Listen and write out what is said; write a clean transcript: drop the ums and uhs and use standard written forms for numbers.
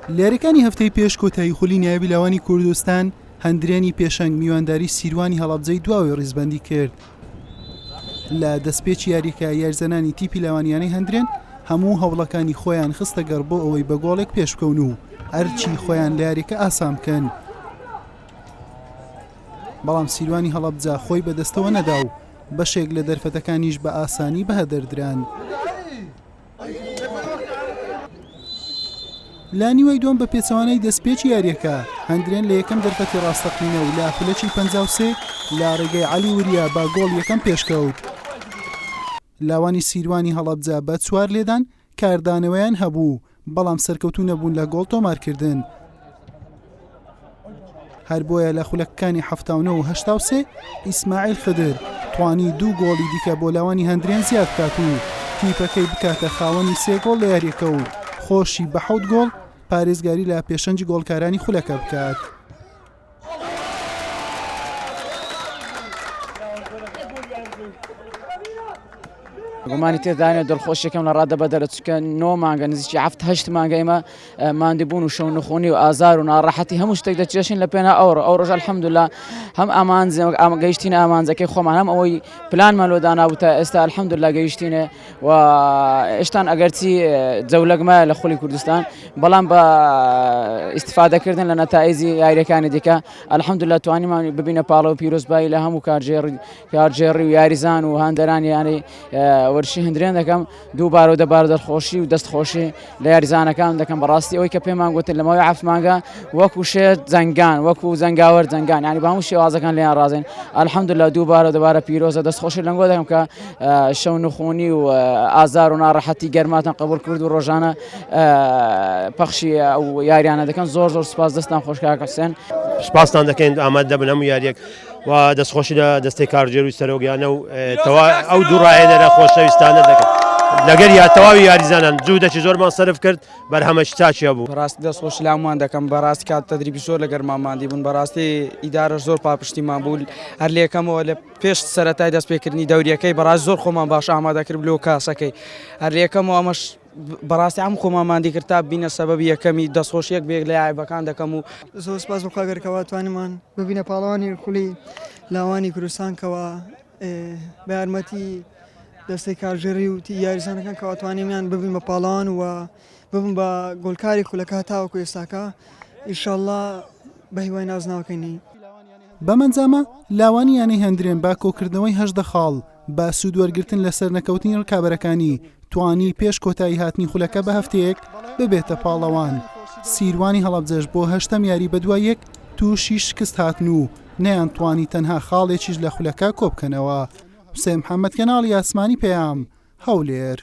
لێرەکانی هەفتەی پێش کۆتایی خولی نایابی لاوانی کوردستان هەندرێنی پێشەنگ میوانداری سیروانی هەڵەبجەی دواوی ڕیزبەندی کرد. لە دەستپێکی یاریەکە یاریزانانی تیپی لاوانیانەی هەندرێن هەموو هەوڵەکانی خۆیان خستە گەڕ بۆ ئەوەی بە گۆڵێک پێش بکەون و ئەرچی خۆیان لە یاریەکە ئاسان بکەن. بەڵام سیروانی هەڵەبجە خۆی بەدەستەوە نەدا و بەشێک لە دەرفەتەکانیش بە ئاسانی بەهەدەردران. لا نیوەی دوم بە پێچەوانەی دەستپێکی یاریەکە هەندرێن لە یەکەم دەرفەتی ڕاستەقینە و لا پلەکی 53 لا ڕێگەی عەلی وریا با گۆڵ یەکەم پێشکەوت. لاوانی سیروانی هەڵەبجە بە 4 لێدان کاردانەوەیان هەبوو، بەڵام سەرکەوتوو نەبوون لە گۆڵ تۆمارکردن. هەر بۆیە لە خولەکەکانی 79 و 83 ئیسماعیل خدر توانی 2 گۆڵی دیکە بۆ لاوانی هەندرێن زیاد بکات و تیپەکەی بکاتە خاوەنی 3 گۆڵ لە یاریەکە و خۆشی بە 7 گۆڵ پارێزگاری لە پێشەنجی گۆڵکارانی خولەکە بکات. گومانی تێدانێ دڵخۆشیەکەم لە ڕادە بەدەرە چکە 9 مانگە نزیکی 7-8 مانگە ئێمە ماندەبوون و شەو نەخۆنی و ئازار و ناڕەحەتی هەموو شتێک دەچێشین لە پێنا ئەو ڕۆژە الحەمدوللا هەم گەیشتینە ئامانجەکەی خۆمان هەم ئەوەی پلانمان لۆ دانابوو تا ئێستا الحەمدوللا گەیشتینە و ئێشتان ئەگەرچی جەولەگمایە لە خولی کوردستان بەڵام بە ئیستیفادەکردن لە نەتائیجی یاریەکانی دیکە الحەمدوللا توانیمان ببینە پاڵە و پیرۆزبایی لە هەموو کارژێڕی و یاریزان و هەندەرانی یانی وەرشی هەندرێن دەکەم دووبارە و دەبارە دەرخۆشی و دەستخۆشی لە یاریزانەکان دەکەم بەڕاستی ئەوەی کە پێمان گوتن لەمەوەی 7 مانگە وەکو شێت جەنگان وەکو زەنگاوەر جەنگان یعنی بە هەموو شێوازەکان لێیان ڕازێن الحەمدوللا دووبارە دەبارە پیرۆزە دەستخۆشی لەنگۆ دەکەم کە شەو نەخۆنی و ئازار و ناڕەحەتی گەرماتان قبول کرد و ڕۆژانە پەخشی ئەو یاریانە دەکەن. زۆر سوپاس دەستان خۆش کاک حوسێن. سپاستان دەکەین ئامادە دەبن هەموو یاریەک و دەستخۆشی لە دەستەی کارژێر و سەرۆگیانە و ئەو دوو ڕایەنەرە خۆشەویستانە دەکەن لەگەر تەواوی یاریزانان جوودەکی زۆرمان سەرف کرد بەرهەمەش چاچیە بوو. بەڕاستی دەستخۆش لامان دەکەم بەڕاستی کات تەدریبی زۆر لەگەرماماندی بوون بەڕاستی ئیدارەش زۆر پاپشتیمان بوو هەر لێکەمەوە لە پێش سەرەتای دەستپێکردنی دەوریەکەی بەڕاستی زۆر خۆمان باش ئامادەکرد لەو کاسەکەی هەر لێکەمەوە ئەمەش بەڕاستی ئەم خۆماماندی کرد تا بینە سەبەبی یەکەمی دەستخۆشیەک بێک لە یایبەکان دەکەم و زۆر سپاس بۆ کاگەرکەوە توانیمان ببینە پاڵەوانی خولی لاوانی کوردستانکەوە بە یارمەتی دەستەی کارژێری و یاریزانەکان کەواتوانیمیان ببین بە پاڵان و ببن بە گۆڵکاری خولەکە تاوەکو ئێستاکە ئینشاءڵڵا بە هیوای نازناوەکەینی. بەمەنجامە لاوانیانەی هەندرێن با کۆکردنەوەی 18 خاڵ با سوود وەرگرتن لەسەر نەکەوتنی ڕکابەرەکانی توانی پێش کۆتایی هاتنی خولەکە بە هەفتەیەک ببێتە پاڵەوان. سیروانی هەڵەبجەش بۆ 8ەم یاری بەدوایەک تووشی شکست هاتن و نەیان توانی تەنها خاڵێکیش لە خولەکە کۆبکەنەوە. حوسێن محەممەد کەناڵی ئاسمانی پێیام هەولێر.